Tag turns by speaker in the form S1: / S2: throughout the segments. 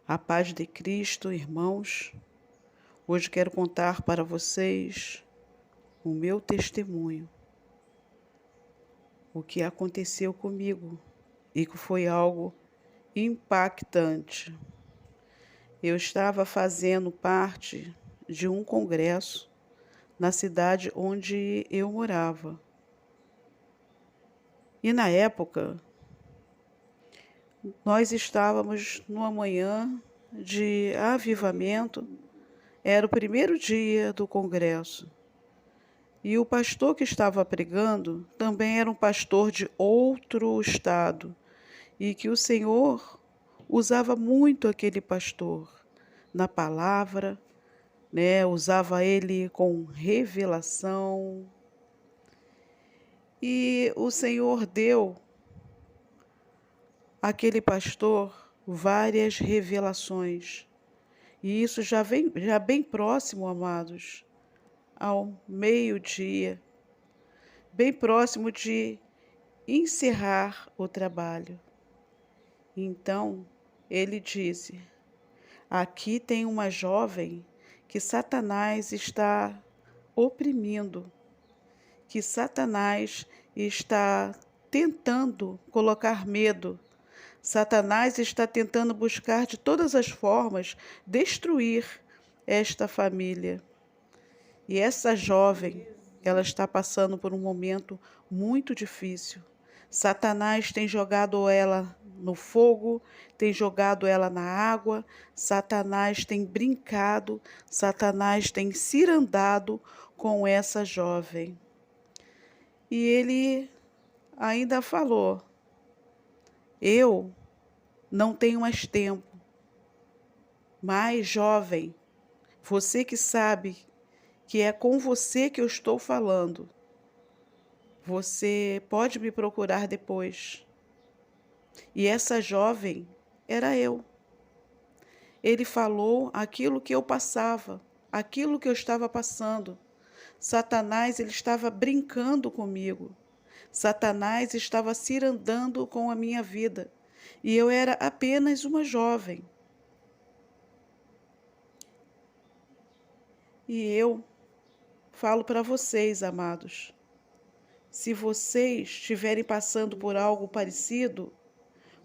S1: A paz de Cristo, irmãos. Hoje quero contar para vocês o meu testemunho, o que aconteceu comigo e que foi algo impactante. Eu estava fazendo parte de um congresso na cidade onde eu morava. E na época, nós estávamos numa manhã de avivamento, era o primeiro dia do congresso. E o pastor que estava pregando também era um pastor de outro estado, e que o Senhor usava muito aquele pastor na palavra, né? Usava ele com revelação. E o Senhor deu àquele pastor várias revelações. E isso já bem próximo, amados, ao meio-dia, bem próximo de encerrar o trabalho. Então, ele disse: aqui tem uma jovem que Satanás está oprimindo, que Satanás está tentando colocar medo. Satanás está tentando buscar de todas as formas destruir esta família. E essa jovem, ela está passando por um momento muito difícil. Satanás tem jogado ela no fogo, tem jogado ela na água, Satanás tem brincado, Satanás tem cirandado com essa jovem. E ele ainda falou: eu não tenho mais tempo, mas jovem, você que sabe que é com você que eu estou falando, você pode me procurar depois. E essa jovem era eu. Ele falou aquilo que eu passava, aquilo que eu estava passando. Satanás, ele estava brincando comigo. Satanás estava cirandando com a minha vida. E eu era apenas uma jovem. E eu falo para vocês, amados, se vocês estiverem passando por algo parecido,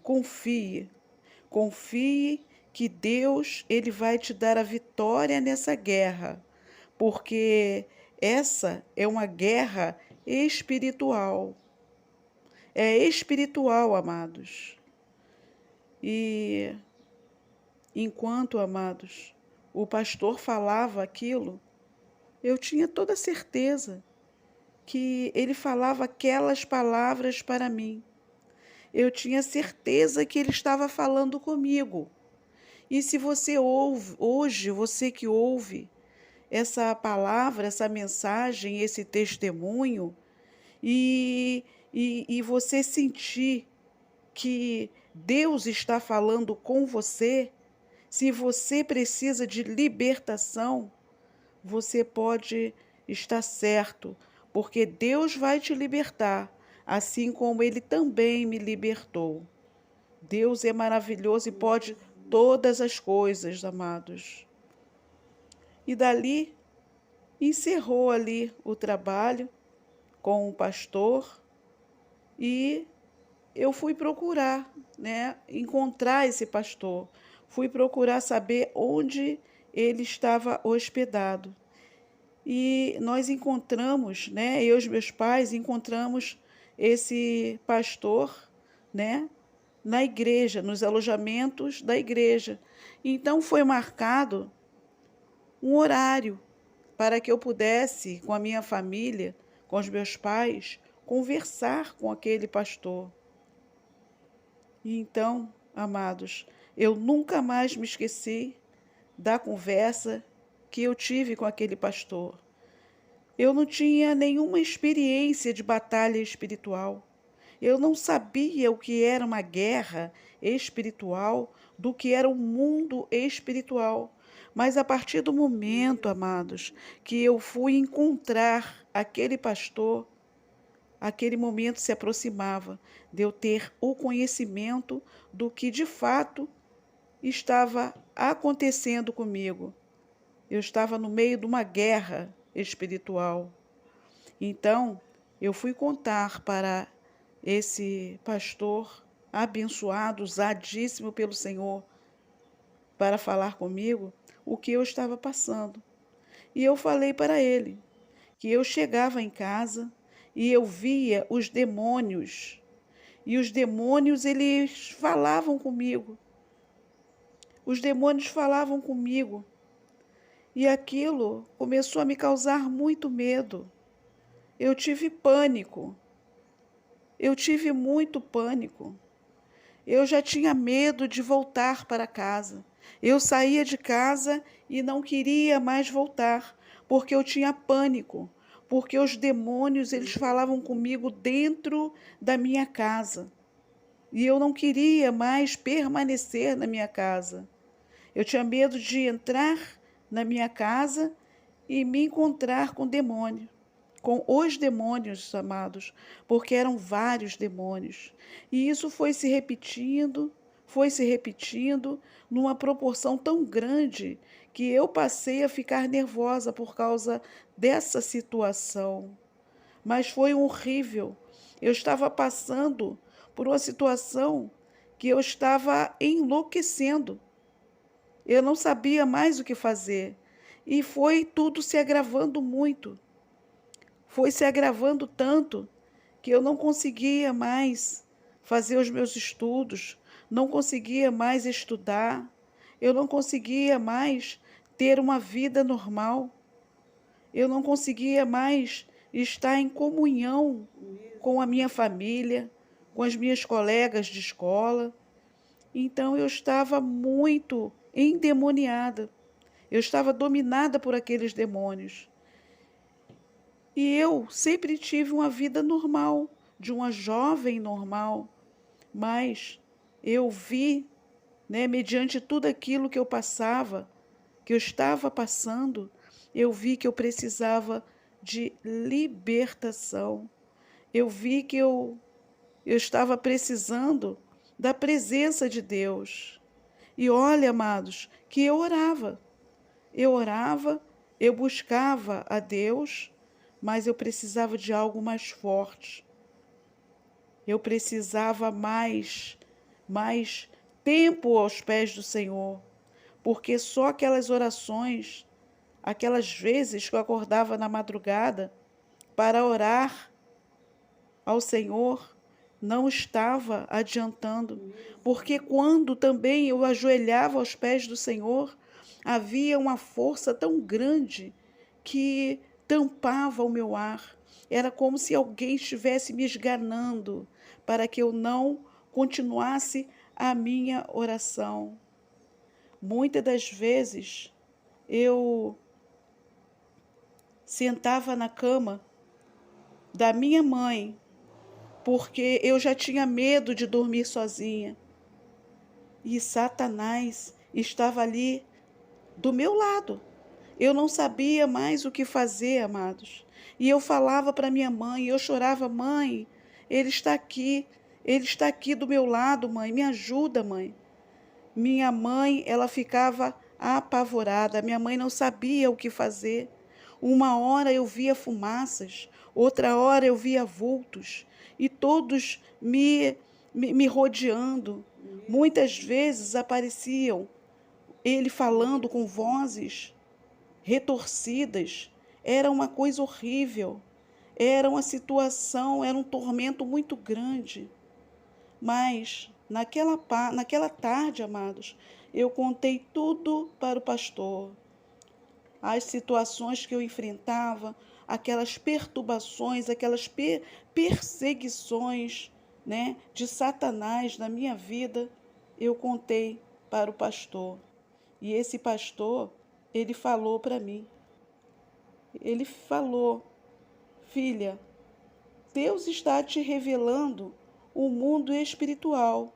S1: confie. Confie que Deus, ele vai te dar a vitória nessa guerra, porque essa é uma guerra espiritual. É espiritual, amados. E enquanto, amados, o pastor falava aquilo, eu tinha toda certeza que ele falava aquelas palavras para mim. Eu tinha certeza que ele estava falando comigo. E se você ouve, hoje, você que ouve essa palavra, essa mensagem, esse testemunho, e você sentir que Deus está falando com você, se você precisa de libertação, você pode estar certo, porque Deus vai te libertar, assim como Ele também me libertou. Deus é maravilhoso e pode todas as coisas, amados. E dali, encerrou ali o trabalho com o pastor e eu fui procurar, né, encontrar esse pastor. Fui procurar saber onde ele estava hospedado. E nós encontramos, né, eu e os meus pais encontramos esse pastor, né, na igreja, nos alojamentos da igreja. Então foi marcado um horário para que eu pudesse, com a minha família, com os meus pais, conversar com aquele pastor. E então, amados, eu nunca mais me esqueci da conversa que eu tive com aquele pastor. Eu não tinha nenhuma experiência de batalha espiritual. Eu não sabia o que era uma guerra espiritual, do que era o mundo espiritual. Mas a partir do momento, amados, que eu fui encontrar aquele pastor, aquele momento se aproximava de eu ter o conhecimento do que de fato estava acontecendo comigo. Eu estava no meio de uma guerra espiritual. Então, eu fui contar para esse pastor abençoado, usadíssimo pelo Senhor, para falar comigo o que eu estava passando. E eu falei para ele que eu chegava em casa e eu via os demônios. E os demônios, eles falavam comigo. Os demônios falavam comigo. E aquilo começou a me causar muito medo. Eu tive pânico. Eu tive muito pânico. Eu já tinha medo de voltar para casa. Eu saía de casa e não queria mais voltar, porque eu tinha pânico, porque os demônios, eles falavam comigo dentro da minha casa. E eu não queria mais permanecer na minha casa. Eu tinha medo de entrar na minha casa e me encontrar com demônio, com os demônios, amados, porque eram vários demônios. E isso foi se repetindo numa proporção tão grande que eu passei a ficar nervosa por causa dessa situação. Mas foi horrível. Eu estava passando por uma situação que eu estava enlouquecendo. Eu não sabia mais o que fazer. E foi tudo se agravando muito. Foi se agravando tanto que eu não conseguia mais fazer os meus estudos, não conseguia mais estudar, eu não conseguia mais ter uma vida normal, eu não conseguia mais estar em comunhão com a minha família, com as minhas colegas de escola. Então eu estava muito endemoniada, eu estava dominada por aqueles demônios. E eu sempre tive uma vida normal, de uma jovem normal, mas eu vi, né, mediante tudo aquilo que eu passava, que eu estava passando, eu vi que eu precisava de libertação. Eu vi que eu estava precisando da presença de Deus. E olha, amados, que eu orava, eu buscava a Deus, mas eu precisava de algo mais forte. Eu precisava mais tempo aos pés do Senhor, porque só aquelas orações, aquelas vezes que eu acordava na madrugada para orar ao Senhor, não estava adiantando, porque quando também eu ajoelhava aos pés do Senhor, havia uma força tão grande que tampava o meu ar. Era como se alguém estivesse me esganando para que eu não continuasse a minha oração. Muitas das vezes eu sentava na cama da minha mãe, porque eu já tinha medo de dormir sozinha. E Satanás estava ali do meu lado. Eu não sabia mais o que fazer, amados. E eu falava para minha mãe, eu chorava: mãe, ele está aqui do meu lado, mãe, me ajuda, mãe. Minha mãe, ela ficava apavorada, minha mãe não sabia o que fazer. Uma hora eu via fumaças, outra hora eu via vultos, e todos me rodeando. Muitas vezes apareciam ele falando com vozes retorcidas. Era uma coisa horrível, era uma situação, era um tormento muito grande. Mas naquela tarde, amados, eu contei tudo para o pastor. As situações que eu enfrentava, aquelas perturbações, aquelas perseguições, né, de Satanás na minha vida, eu contei para o pastor. E esse pastor, ele falou para mim, ele falou: filha, Deus está te revelando o mundo espiritual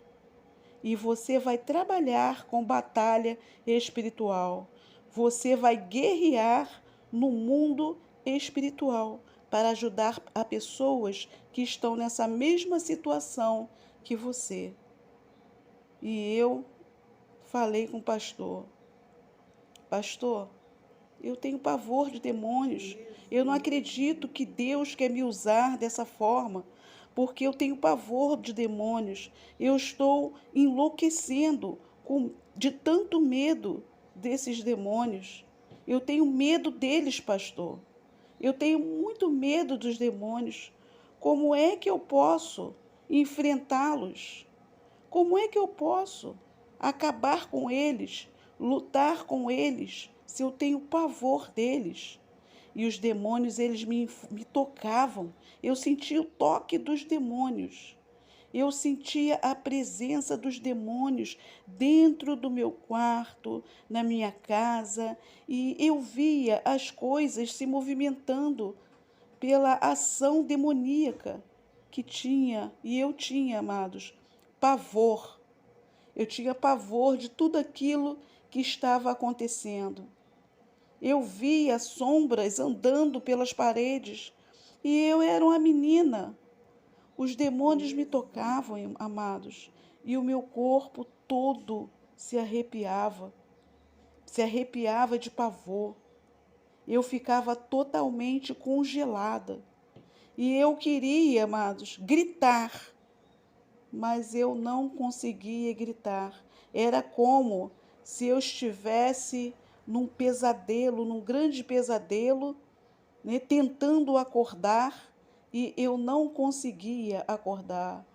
S1: e você vai trabalhar com batalha espiritual. Você vai guerrear no mundo espiritual para ajudar a pessoas que estão nessa mesma situação que você. E eu falei com o pastor: Pastor, eu tenho pavor de demônios. Eu não acredito que Deus quer me usar dessa forma, porque eu tenho pavor de demônios. Eu estou enlouquecendo de tanto medo desses demônios. Eu tenho medo deles, pastor. Eu tenho muito medo dos demônios. Como é que eu posso enfrentá-los? Como é que eu posso acabar com eles, lutar com eles, se eu tenho pavor deles? E os demônios, eles me tocavam. Eu sentia o toque dos demônios. Eu sentia a presença dos demônios dentro do meu quarto, na minha casa, e eu via as coisas se movimentando pela ação demoníaca que tinha, e eu tinha, amados, pavor. Eu tinha pavor de tudo aquilo que estava acontecendo. Eu via sombras andando pelas paredes e eu era uma menina. Os demônios me tocavam, amados, e o meu corpo todo se arrepiava de pavor. Eu ficava totalmente congelada. E eu queria, amados, gritar, mas eu não conseguia gritar. Era como se eu estivesse num pesadelo, num grande pesadelo, né, tentando acordar e eu não conseguia acordar.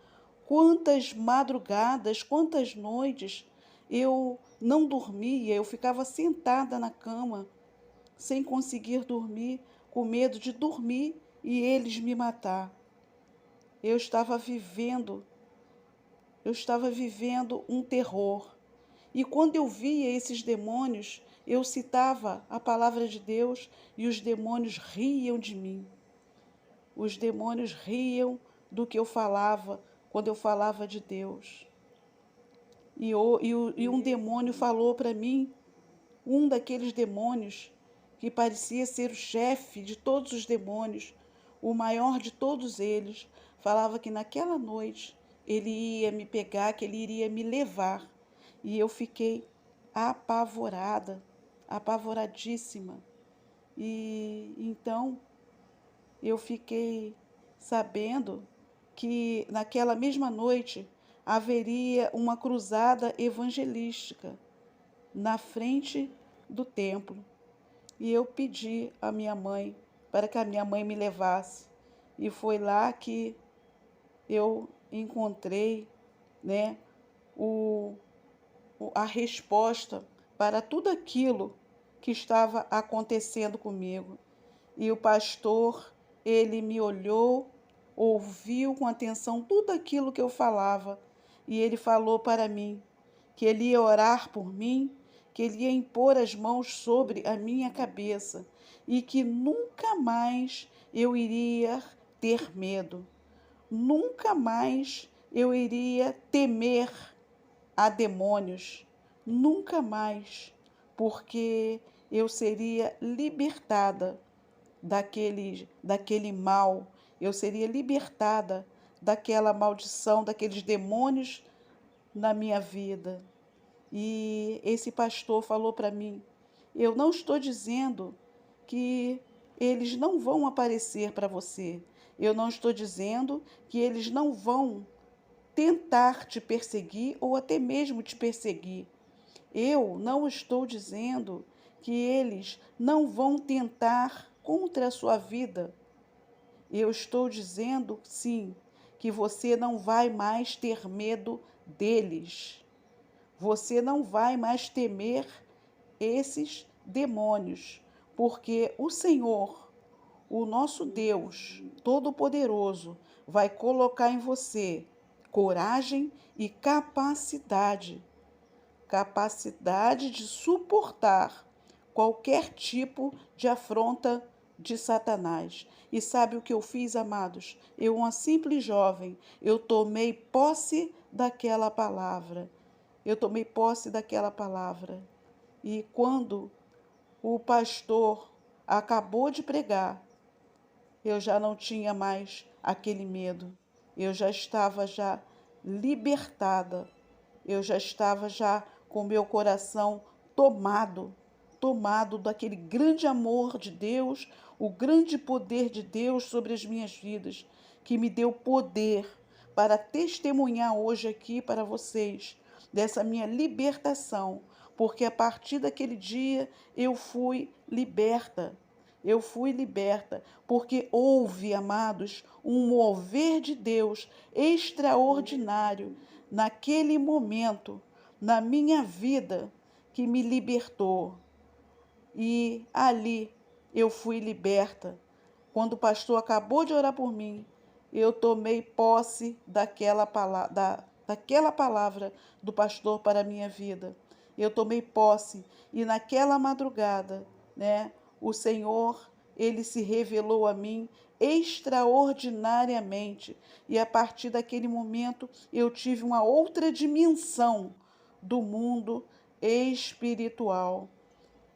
S1: Quantas madrugadas, quantas noites eu não dormia, eu ficava sentada na cama, sem conseguir dormir, com medo de dormir e eles me matar. Eu estava vivendo, eu estava vivendo um terror. E quando eu via esses demônios, eu citava a palavra de Deus e os demônios riam de mim. Os demônios riam do que eu falava quando eu falava de Deus. E um demônio falou para mim, um daqueles demônios que parecia ser o chefe de todos os demônios, o maior de todos eles, falava que naquela noite ele ia me pegar, que ele iria me levar. E eu fiquei apavorada, apavoradíssima. E então eu fiquei sabendo que naquela mesma noite haveria uma cruzada evangelística na frente do templo. E eu pedi à minha mãe para que a minha mãe me levasse. E foi lá que eu encontrei, né, o, a resposta para tudo aquilo que estava acontecendo comigo. E o pastor, ele me olhou, ouviu com atenção tudo aquilo que eu falava, e ele falou para mim que ele ia orar por mim, que ele ia impor as mãos sobre a minha cabeça e que nunca mais eu iria ter medo, nunca mais eu iria temer a demônios, nunca mais, porque eu seria libertada daquele mal, eu seria libertada daquela maldição, daqueles demônios na minha vida. E esse pastor falou para mim: eu não estou dizendo que eles não vão aparecer para você. Eu não estou dizendo que eles não vão tentar te perseguir ou até mesmo te perseguir. Eu não estou dizendo que eles não vão tentar contra a sua vida. Eu estou dizendo, sim, que você não vai mais ter medo deles. Você não vai mais temer esses demônios, porque o Senhor, o nosso Deus Todo-Poderoso, vai colocar em você coragem e capacidade de suportar qualquer tipo de afronta de Satanás. E sabe o que eu fiz, amados? Eu, uma simples jovem, eu tomei posse daquela palavra. Eu tomei posse daquela palavra. E quando o pastor acabou de pregar, eu já não tinha mais aquele medo. Eu já estava libertada. Eu já estava com meu coração tomado daquele grande amor de Deus, o grande poder de Deus sobre as minhas vidas, que me deu poder para testemunhar hoje aqui para vocês dessa minha libertação, porque a partir daquele dia eu fui liberta. Eu fui liberta, porque houve, amados, um mover de Deus extraordinário naquele momento, na minha vida, que me libertou. E ali eu fui liberta. Quando o pastor acabou de orar por mim, eu tomei posse daquela palavra do pastor para a minha vida. Eu tomei posse e naquela madrugada, né, o Senhor, ele se revelou a mim extraordinariamente. E a partir daquele momento eu tive uma outra dimensão do mundo espiritual.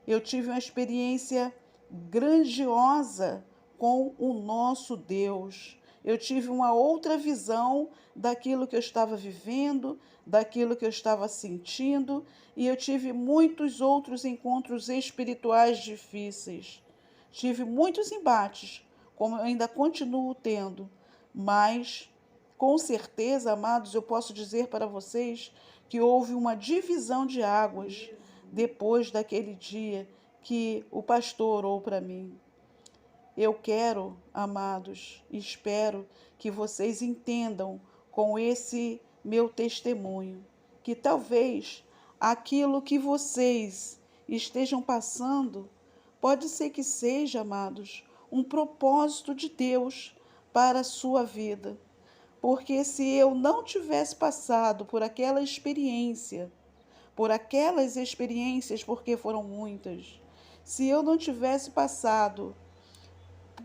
S1: Eu tive uma experiência grandiosa com o nosso Deus. Eu tive uma outra visão daquilo que eu estava vivendo, daquilo que eu estava sentindo, e eu tive muitos outros encontros espirituais difíceis. Tive muitos embates, como eu ainda continuo tendo, mas com certeza, amados, eu posso dizer para vocês que houve uma divisão de águas depois daquele dia que o pastor orou para mim. Eu quero, amados, espero que vocês entendam com esse meu testemunho, que talvez aquilo que vocês estejam passando, pode ser que seja, amados, um propósito de Deus para a sua vida. Porque se eu não tivesse passado por aquelas experiências, porque foram muitas, se eu não tivesse passado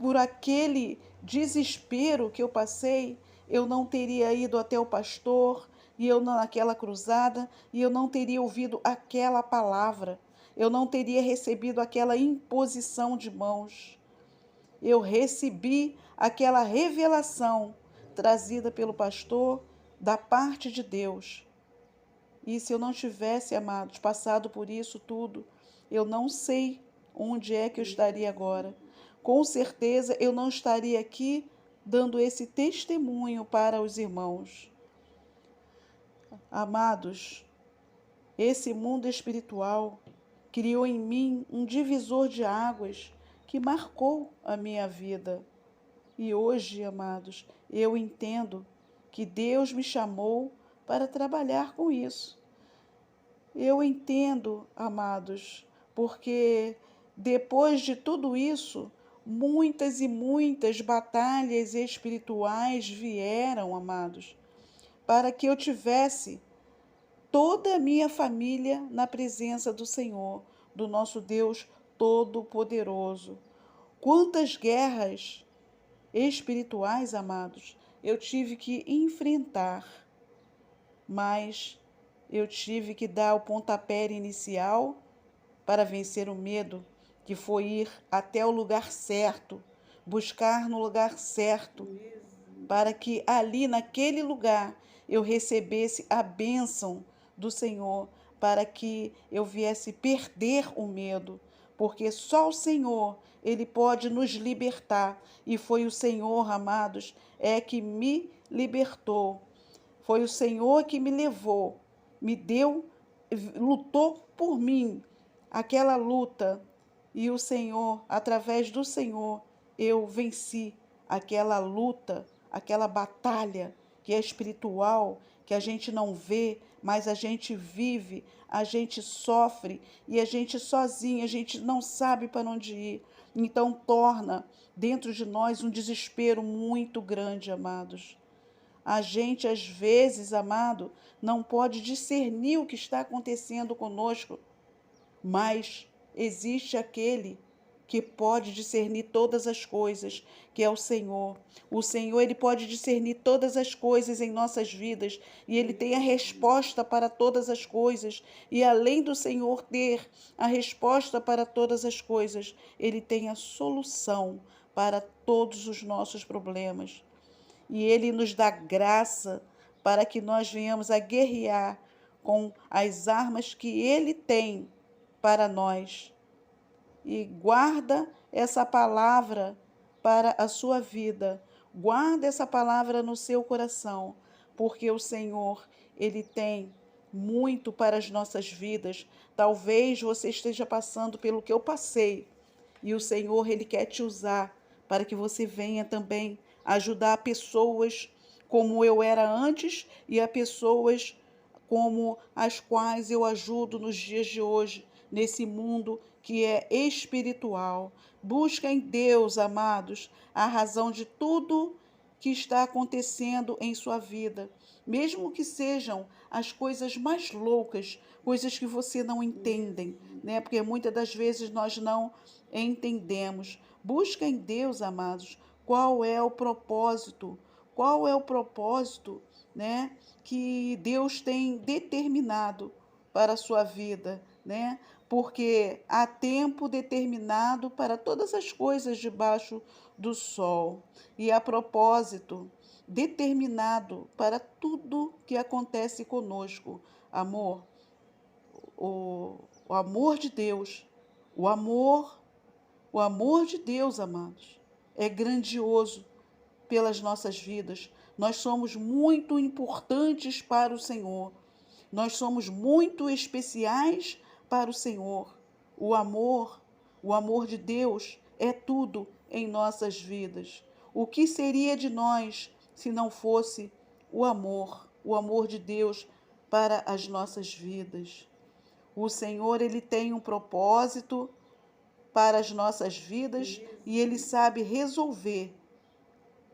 S1: por aquele desespero que eu passei, eu não teria ido até o pastor, e eu naquela cruzada, e eu não teria ouvido aquela palavra, eu não teria recebido aquela imposição de mãos. Eu recebi aquela revelação trazida pelo pastor da parte de Deus. E se eu não tivesse, amados, passado por isso tudo, eu não sei onde é que eu estaria agora. Com certeza eu não estaria aqui dando esse testemunho para os irmãos. Amados, esse mundo espiritual criou em mim um divisor de águas que marcou a minha vida. E hoje, amados, eu entendo que Deus me chamou para trabalhar com isso. Eu entendo, amados, porque depois de tudo isso, muitas e muitas batalhas espirituais vieram, amados, para que eu tivesse toda a minha família na presença do Senhor, do nosso Deus Todo-Poderoso. Quantas guerras espirituais, amados, eu tive que enfrentar, mas eu tive que dar o pontapé inicial para vencer o medo, que foi ir até o lugar certo, buscar no lugar certo, para que ali, naquele lugar, eu recebesse a bênção do Senhor, para que eu viesse perder o medo, porque só o Senhor, Ele pode nos libertar, e foi o Senhor, amados, que me libertou. Foi o Senhor que me levou, me deu, lutou por mim, aquela luta. E o Senhor, através do Senhor, eu venci aquela luta, aquela batalha que é espiritual, que a gente não vê, mas a gente vive, a gente sofre e a gente sozinha, a gente não sabe para onde ir. Então torna dentro de nós um desespero muito grande, amados. A gente, às vezes, amado, não pode discernir o que está acontecendo conosco, mas existe aquele que pode discernir todas as coisas, que é o Senhor. O Senhor, ele pode discernir todas as coisas em nossas vidas, e ele tem a resposta para todas as coisas. E além do Senhor ter a resposta para todas as coisas, ele tem a solução para todos os nossos problemas. E ele nos dá graça para que nós venhamos a guerrear com as armas que Ele tem para nós. E guarda essa palavra para a sua vida. Guarda essa palavra no seu coração, porque o Senhor, Ele tem muito para as nossas vidas. Talvez você esteja passando pelo que eu passei, e o Senhor, Ele quer te usar para que você venha também ajudar pessoas como eu era antes e a pessoas como as quais eu ajudo nos dias de hoje, nesse mundo que é espiritual. Busca em Deus, amados, a razão de tudo que está acontecendo em sua vida, mesmo que sejam as coisas mais loucas, coisas que você não entendem, né? Porque muitas das vezes nós não entendemos. Busca em Deus, amados, qual é o propósito? Qual é o propósito, né, que Deus tem determinado para a sua vida, né? Porque há tempo determinado para todas as coisas debaixo do sol e há propósito determinado para tudo que acontece conosco. Amor, o amor de Deus, o amor, o amor de Deus, amados, é grandioso pelas nossas vidas. Nós somos muito importantes para o Senhor. Nós somos muito especiais para o Senhor. O amor de Deus é tudo em nossas vidas. O que seria de nós se não fosse o amor de Deus para as nossas vidas? O Senhor, Ele tem um propósito para as nossas vidas e Ele sabe resolver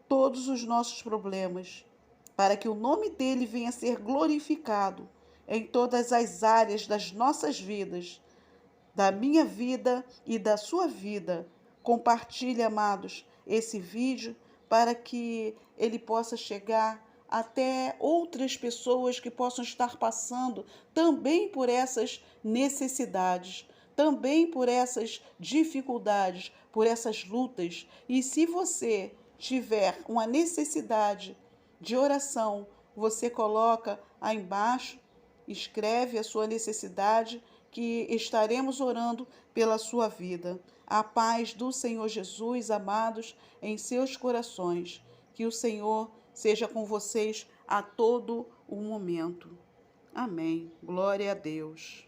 S1: todos os nossos problemas, para que o nome dele venha a ser glorificado em todas as áreas das nossas vidas, da minha vida e da sua vida. Compartilhe, amados, esse vídeo para que ele possa chegar até outras pessoas que possam estar passando também por essas necessidades, também por essas dificuldades, por essas lutas. E se você tiver uma necessidade de oração, você coloca aí embaixo, escreve a sua necessidade, que estaremos orando pela sua vida. A paz do Senhor Jesus, amados, em seus corações. Que o Senhor seja com vocês a todo o momento. Amém. Glória a Deus.